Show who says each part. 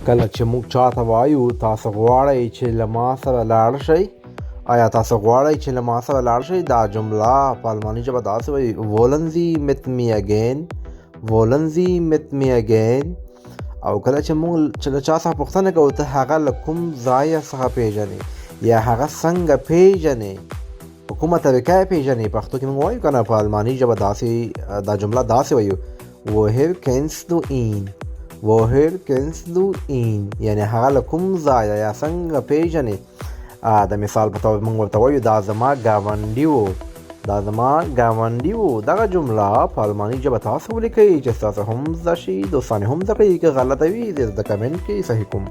Speaker 1: کله چې موږ چاته وایو تاسو غواړئ چې له ما سره لاړ شئ، آیا تاسو غواړئ چې له ما سره لاړ شئ؟ دا جمله په الماني ژبه داسې وایي: wollen Sie mit mir gehen? wollen Sie mit mir gehen؟ او کله چې موږ له چا څخه پوښتنه کوو ته هغه له کوم ځایه څخه پیژنې یا هغه څنګه پیژنې، په کومه طریقه یې پیژنې، پښتو کې موږ وایو که نه، په الماني ژبه دا جمله داسې وایو: woher kennst du ihn؟ woher kennst du ihn؟ یعنی هغه له کوم ځایه یا څنګه پیژنې. د مثال په توګه موږ ورته وایو دا زما ګاونډي و، دا زما ګاونډي و. دغه جمله په الماني ژبه تاسو ولیکئ چې ستاسو هم زده شي، دوستان هم زده کړي. که غلطه وي د کمنټ کې صحیح کوم.